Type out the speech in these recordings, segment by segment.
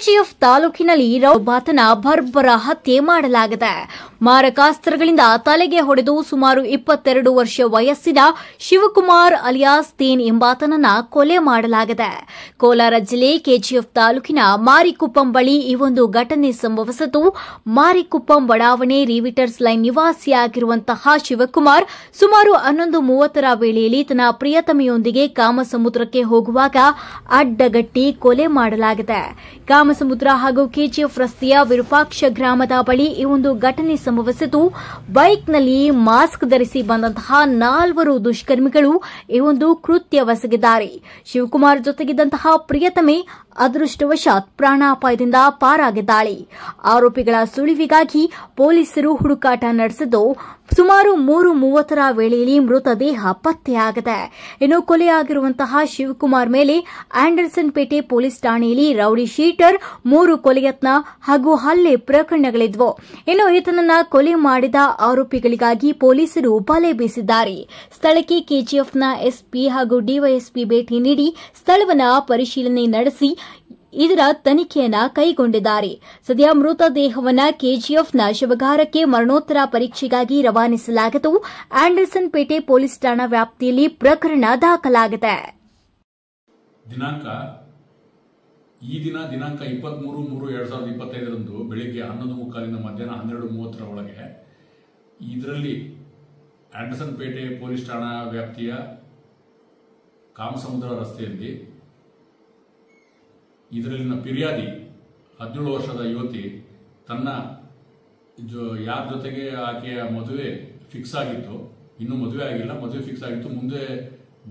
KGF ತಾಲೂಕಿನಲ್ಲಿ ರೌಬಾತನ ಬರ್ಬರ ಹತ್ಯೆ ಮಾಡಲಾಗಿದೆ. ಮಾರಕಾಸ್ತ್ರಗಳಿಂದ ತಲೆಗೆ ಹೊಡೆದು ಸುಮಾರು 22 ವರ್ಷ ವಯಸ್ಸಿನ ಶಿವಕುಮಾರ್ ಅಲಿಯಾಸ್ ತೇನ್ ಎಂಬಾತನನ್ನ ಕೊಲೆ ಮಾಡಲಾಗಿದೆ. ಕೋಲಾರ ಜಿಲ್ಲೆ ಕೆಜಿಎಫ್ ತಾಲೂಕಿನ ಮಾರಿಕುಪ್ಪಂ ಬಳಿ ಈ ಒಂದು ಘಟನೆ ಸಂಭವಿಸಿತು. ಮಾರಿಕುಪ್ಪಂ ಬಡಾವಣೆ ರಿವಿಟರ್ಸ್ ಲೈನ್ ನಿವಾಸಿಯಾಗಿರುವಂತಹ ಶಿವಕುಮಾರ್ ಸುಮಾರು 11:30 ವೇಳೆಯಲ್ಲಿ ತನ್ನ ಪ್ರಿಯತಮೆಯೊಂದಿಗೆ ಕಾಮಸಮುದ್ರಕ್ಕೆ ಹೋಗುವಾಗ ಅಡ್ಡಗಟ್ಟಿ ಕೊಲೆ ಮಾಡಲಾಗಿದೆ. ಕಾಮಸಮುದ್ರ ಹಾಗೂ ಕೆಜಿಎಫ್ ರಸ್ತೆಯ ವಿರೂಪಾಕ್ಷ ಗ್ರಾಮದ ಬಳಿ ಈ ಒಂದು ಘಟನೆ ಸಂಭವಿಸಿತು. ಬೈಕ್ನಲ್ಲಿ ಮಾಸ್ಕ್ ಧರಿಸಿ ಬಂದಂತಹ 4 ದುಷ್ಕರ್ಮಿಗಳು ಈ ಒಂದು ಕೃತ್ಯವೆಸಗಿದ್ದಾರೆ. ಶಿವಕುಮಾರ್ ಜೊತೆಗಿದ್ದಂತಹ ಪ್ರಿಯತಮೆ ಅದೃಷ್ಟವಶಾತ್ ಪ್ರಾಣಾಪಾಯದಿಂದ ಪಾರಾಗಿದ್ದಾಳೆ. ಆರೋಪಿಗಳ ಸುಳಿವಿಗಾಗಿ ಪೊಲೀಸರು ಹುಡುಕಾಟ ನಡೆಸಿದ್ದು ಸುಮಾರು 3:30 ವೇಳೆಯಲ್ಲಿ ಮೃತದೇಹ ಪತ್ತೆಯಾಗಿದೆ. ಇನ್ನು ಕೊಲೆಯಾಗಿರುವಂತಹ ಶಿವಕುಮಾರ್ ಮೇಲೆ ಆಂಡರ್ಸನ್ ಪೇಟೆ ಪೊಲೀಸ್ ಠಾಣೆಯಲ್ಲಿ ರೌಡಿ ಶೀಟರ್ 3 ಕೊಲೆಯತ್ನ ಹಾಗೂ ಹಲ್ಲೆ ಪ್ರಕರಣಗಳಿದ್ವು. ಇನ್ನು ಈತನನ್ನ ಕೊಲೆ ಮಾಡಿದ ಆರೋಪಿಗಳಿಗಾಗಿ ಪೊಲೀಸರು ಬಲೆ ಬೀಸಿದ್ದಾರೆ. ಸ್ಥಳಕ್ಕೆ ಕೆಜಿಎಫ್ನ ಎಸ್ಪಿ ಹಾಗೂ ಡಿವೈಎಸ್ಪಿ ಭೇಟಿ ನೀಡಿ ಸ್ಥಳವನ್ನು ಪರಿಶೀಲನೆ ನಡೆಸಿ ಇದರ ತನಿಖೆಯನ್ನ ಕೈಗೊಂಡಿದ್ದಾರೆ. ಸದ್ಯ ಮೃತದೇಹವನ್ನು ಕೆಜಿಎಫ್ನ ಶವಗಾರಕ್ಕೆ ಮರಣೋತ್ತರ ಪರೀಕ್ಷೆಗಾಗಿ ರವಾನಿಸಲಾಗಿದ್ದು ಆಂಡರ್ಸನ್ ಪೇಟೆ ಪೊಲೀಸ್ ಠಾಣಾ ವ್ಯಾಪ್ತಿಯಲ್ಲಿ ಪ್ರಕರಣ ದಾಖಲಾಗಿದೆ. ದಿನಾಂಕ 23/3/2025 ಬೆಳಿಗ್ಗೆ 11:30 ಮಧ್ಯಾಹ್ನ 12:30 ಒಳಗೆ ಇದರಲ್ಲಿ ಆಂಡರ್ಸನ್ ಪೇಟೆ ಪೊಲೀಸ್ ಠಾಣಾ ವ್ಯಾಪ್ತಿಯ ಕಾಮಸಮುದ್ರ ರಸ್ತೆಯಲ್ಲಿ ಇದರಲ್ಲಿನ ಫಿರ್ಯಾದಿ 17 ವರ್ಷದ ಯುವತಿ ತನ್ನ ಯಾರ ಜೊತೆಗೆ ಆಕೆಯ ಮದುವೆ ಫಿಕ್ಸ್ ಆಗಿತ್ತು, ಇನ್ನೂ ಮದುವೆ ಆಗಿಲ್ಲ, ಮದುವೆ ಫಿಕ್ಸ್ ಆಗಿತ್ತು, ಮುಂದೆ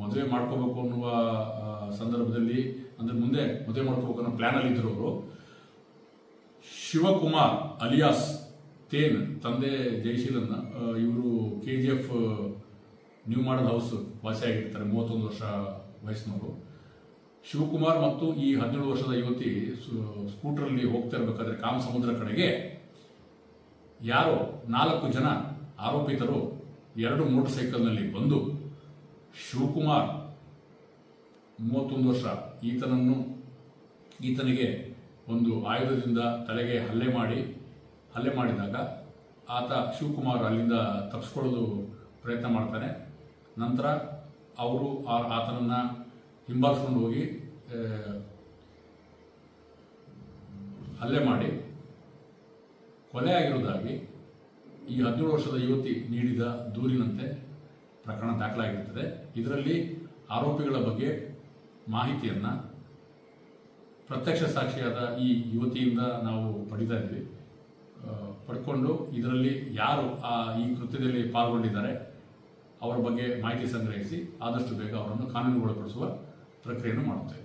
ಮದುವೆ ಮಾಡ್ಕೋಬೇಕು ಅನ್ನುವ ಸಂದರ್ಭದಲ್ಲಿ ಅಂದ್ರೆ ಮುಂದೆ ಮದುವೆ ಮಾಡ್ಕೋಬೇಕು ಅನ್ನೋ ಪ್ಲಾನ್ ಅಲ್ಲಿ ಇದ್ರು ಅವರು. ಶಿವಕುಮಾರ್ ಅಲಿಯಾಸ್ ತೇನ್ ತಂದೆ ಜಯಶೀಲನ್ ಇವರು ಕೆಜಿಎಫ್ ನ್ಯೂ ಮಾಡಲ್ ಹೌಸ್ ವಾಸಿಯಾಗಿರ್ತಾರೆ, 31 ವರ್ಷ ವಯಸ್ಸಿನವರು. ಶಿವಕುಮಾರ್ ಮತ್ತು ಈ 17 ವರ್ಷದ ಯುವತಿ ಸ್ಕೂಟರ್ಲ್ಲಿ ಹೋಗ್ತಾ ಇರಬೇಕಾದ್ರೆ ಕಾಮಸಮುದ್ರ ಕಡೆಗೆ ಯಾರೋ 4 ಜನ ಆರೋಪಿತರು 2 ಮೋಟರ್ ಸೈಕಲ್ನಲ್ಲಿ ಬಂದು ಶಿವಕುಮಾರ್ 31 ವರ್ಷ ಈತನಿಗೆ ಒಂದು ಆಯುಧದಿಂದ ತಲೆಗೆ ಹಲ್ಲೆ ಮಾಡಿದಾಗ ಆತ ಶಿವಕುಮಾರ್ ಅಲ್ಲಿಂದ ತಪ್ಪಿಸ್ಕೊಳ್ಳೋದು ಪ್ರಯತ್ನ ಮಾಡ್ತಾನೆ. ನಂತರ ಅವರು ಆತನನ್ನ ಹಿಂಬಾಲಿಸ್ಕೊಂಡು ಹೋಗಿ ಹಲ್ಲೆ ಮಾಡಿ ಕೊಲೆ ಆಗಿರುವುದಾಗಿ ಈ 17 ವರ್ಷದ ಯುವತಿ ನೀಡಿದ ದೂರಿನಂತೆ ಪ್ರಕರಣ ದಾಖಲಾಗಿರುತ್ತದೆ. ಇದರಲ್ಲಿ ಆರೋಪಿಗಳ ಬಗ್ಗೆ ಮಾಹಿತಿಯನ್ನ ಪ್ರತ್ಯಕ್ಷ ಸಾಕ್ಷಿಯಾದ ಈ ಯುವತಿಯಿಂದ ನಾವು ಪಡ್ಕೊಂಡು ಇದರಲ್ಲಿ ಯಾರು ಈ ಕೃತ್ಯದಲ್ಲಿ ಪಾಲ್ಗೊಂಡಿದ್ದಾರೆ ಅವರ ಬಗ್ಗೆ ಮಾಹಿತಿ ಸಂಗ್ರಹಿಸಿ ಆದಷ್ಟು ಬೇಗ ಅವರನ್ನು ಕಾನೂನುಗೊಳಪಡಿಸುವ ಪ್ರಕ್ರಿಯೆಯನ್ನು ಮಾಡುತ್ತೇವೆ.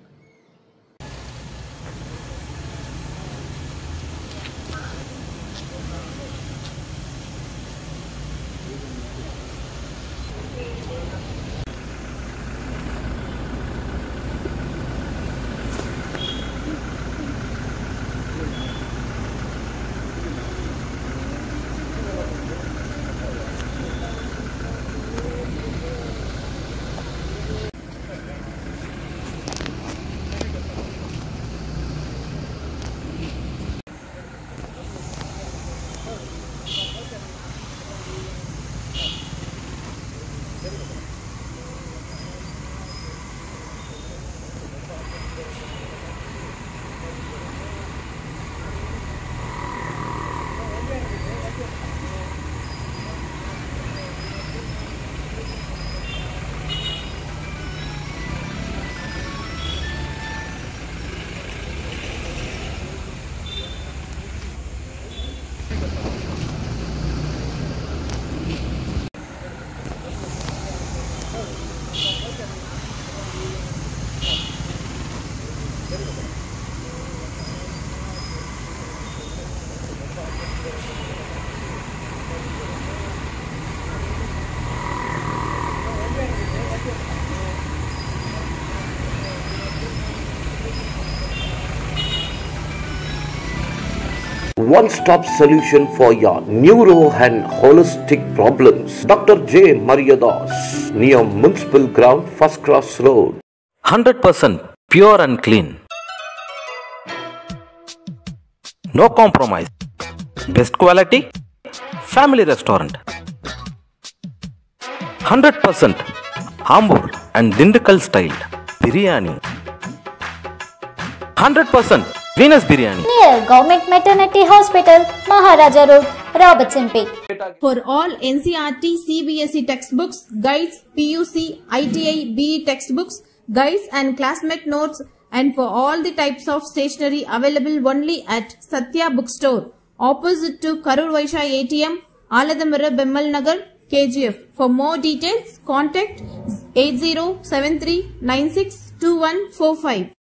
One-stop solution for your neuro and holistic problems. Dr. J. Mariadas, near Municipal Ground, First Cross Road. 100% pure and clean. No compromise. Best quality, family restaurant. 100% Ambur and Dindukal style biryani. 100% Venus biryani. Near Government Maternity Hospital, Maharaja Road, Robertsonpet. For all NCERT, CBSE textbooks, guides, PUC, ITI, BE textbooks, guides and classmate notes, and for all the types of stationery available only at Satya Bookstore, opposite to Karur Vaishya ATM, Aladamara, Bemmal Nagar, KGF. For more details, contact 8073962145.